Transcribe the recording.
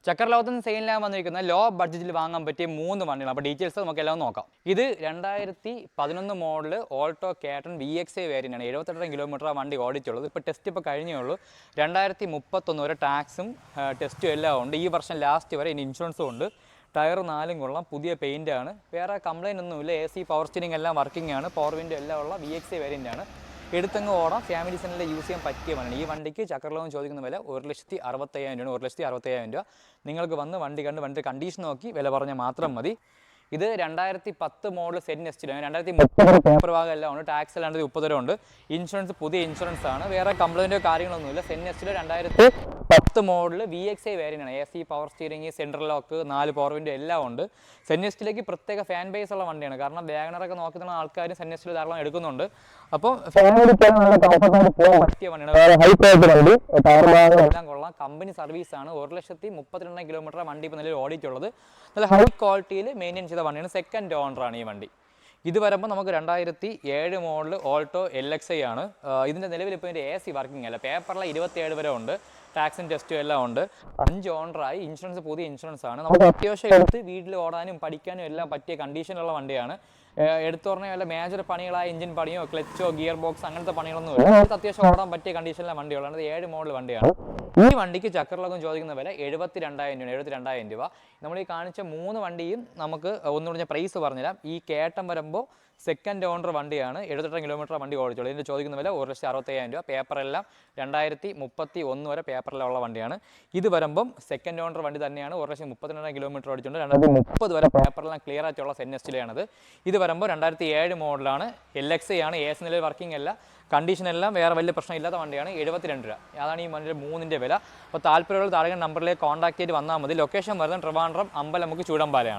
Checker ലോകത്തിന് സെയിലിനാൻ വന്നിരിക്കുന്ന law ബഡ്ജറ്റിൽ വാങ്ങാൻ പറ്റിയ 3 വണ്ടികൾ. അപ്പോൾ ഡീറ്റെയിൽസ് നമുക്ക് എല്ലാം നോക്കാം. ഇത് 2011 മോഡൽ ഓൾട്ടോ കാറ്റൺ VXI വേരിയൻ്റ് ആണ്. 78 കിലോമീറ്റർ വണ്ടി ഓടിച്ചുള്ളത്. ഇപ്പോൾ ടെസ്റ്റ് ഇപ്പോൾ കഴിഞ്ഞേ ഉള്ളൂ. 2031 വരെ ടാക്സും ടെസ്റ്റും എല്ലാം ഉണ്ട്. ഈ വർഷം ലാസ്റ്റ് വരെ ഇനി ഇൻഷുറൻസും ഉണ്ട്. ടയർ 4 കൊള്ളാം, പുതിയ പെയിൻ്റ് ആണ്, വേറെ കംപ്ലയിൻ്റ് ഒന്നുമില്ല. AC പവർ സ്റ്റിയറിംഗ് എല്ലാം വർക്കിംഗ് ആണ്, പവർ വിൻഡോ എല്ലാം ഉള്ള VXI വേരിയൻ്റ് ആണ്. എടുത്തങ്ങ് ഓടാം, ഫാമിലി സെൻറ്ററിൽ യൂസ് ചെയ്യാൻ പറ്റിയ വണ്ടിയാണ്. ഈ വണ്ടിക്ക് ചക്കർ ലോകം ചോദിക്കുന്ന വില 1,65,000 രൂപ. 1,65,000 രൂപ. നിങ്ങൾക്ക് വന്ന് വണ്ടി കണ്ട് വണ്ടി കണ്ടീഷൻ നോക്കി വില പറഞ്ഞാൽ മാത്രം മതി. ഇത് 2010 മോഡൽ സെൻ എസ്റ്റിൽ 2030 പേപ്പർ ഭാഗം എല്ലാം ഉണ്ട്. ടാക്സ് 2030 വരെ ഉണ്ട്. ഇൻഷുറൻസ് പുതിയ ഇൻഷുറൻസ് ആണ്, വേറെ കംപ്ലയിൻറ്റോ കാര്യങ്ങളൊന്നുമില്ല. സെൻ എസ്റ്റിൽ 2010 മോഡൽ VXI വേരിയൻ്റ് ആണ്. AC power steering, central lock, 4 power window എല്ലാം ഉണ്ട്. സെൻ എസ്റ്റിലേക്ക് പ്രത്യേക ഫാൻ ബേസ് ഉള്ള വണ്ടിയാണ്. കാരണം വാഗണറൊക്കെ നോക്കുന്ന ആൾക്കാരും സെൻ എസ്റ്റിൽ ധാരാളം എടുക്കുന്നുണ്ട്. അപ്പോൾ പറ്റിയ വണ്ടിയാണ്. എല്ലാം കൊള്ളാം, കമ്പനി സർവീസ് ആണ്. 1,32,000 കിലോമീറ്റർ വണ്ടി ഇപ്പോൾ നിലവിൽ ഓടിയിട്ടുള്ളത്. നല്ല ഹൈ ക്വാളിറ്റിയിൽ മെയിൻറ്റെയിൻ ചെയ്ത വണ്ടിയാണ്. സെക്കൻഡ് ഓണറാണ് ഈ വണ്ടി. ഇത് വരുമ്പോൾ നമുക്ക് 2007 മോഡൽ ഓൾട്ടോ LXI ആണ്. ഇതിൻ്റെ നിലവിൽ ഇപ്പോൾ ഇതിൻ്റെ AC വർക്കിംഗ് അല്ല. പേപ്പറിൽ 27 വരെ ഉണ്ട്. ടാക്സും ടെസ്റ്റും എല്ലാം ഉണ്ട്. 5 ഓണറായി. ഇൻഷുറൻസ് പുതിയ ഇൻഷുറൻസ് ആണ്. നമുക്ക് അത്യാവശ്യം എടുത്ത് വീട്ടിൽ ഓടാനും പഠിക്കാനും എല്ലാം പറ്റിയ കണ്ടീഷനുള്ള വണ്ടിയാണ്. എടുത്തു പറഞ്ഞാൽ വല്ല മേജർ പണികളായ എഞ്ചിൻ പണിയോ ക്ലച്ചോ ഗിയർ ബോക്സ് അങ്ങനത്തെ പണികളൊന്നും ഇല്ല. അത്യാവശ്യം ഓടാൻ പറ്റിയ കണ്ടീഷനിലെ വണ്ടികളാണ്. 7 മോഡൽ വണ്ടിയാണ്. ഈ വണ്ടിക്ക് ചക്കർ ലോകം ചോദിക്കുന്ന വില 72,000 രൂപ. നമ്മൾ ഈ കാണിച്ച 3 വണ്ടിയും നമുക്ക് ഒന്നുകൂടി ഞാൻ പ്രൈസ് പറഞ്ഞുതരാം. ഈ കേട്ടം വരുമ്പോൾ സെക്കൻഡ് ഓണർ വണ്ടിയാണ്. 78 കിലോമീറ്റർ വണ്ടി ഓടിച്ചോളൂ. ഇതിൻ്റെ ചോദിക്കുന്ന വില 1,65,000 രൂപ. പേപ്പറെല്ലാം 2031 വരെ പേപ്പറിലുള്ള വണ്ടിയാണ്. ഇത് വരുമ്പം സെക്കൻഡ് ഓണർ വണ്ടി തന്നെയാണ്. 1,32,000 കിലോമീറ്റർ ഓടിച്ചുകൊണ്ട് 2030 വരെ പേപ്പറെല്ലാം ക്ലിയർ ആയിട്ടുള്ള സെൻ എസ്റ്റിലാണത്. ഇത് വരുമ്പോൾ 2007 മോഡലാണ്. LXI ആണ്. AC നിലയിൽ വർക്കിംഗ് അല്ല. കണ്ടീഷൻ എല്ലാം വേറെ വലിയ പ്രശ്നമില്ലാത്ത വണ്ടിയാണ്. 72 രൂപ. അതാണ് ഈ വണ്ടിയുടെ 3ൻ്റെ വില. അപ്പോൾ താല്പര്യമുള്ള താഴെ നമ്പറിലേക്ക് കോൺടാക്ട് ചെയ്ത് വന്നാൽ മതി. ലൊക്കേഷൻ വരുന്നത് ട്രിവാൻഡ്രം അമ്പലമുക്ക് ചൂടമ്പാലയാണ്.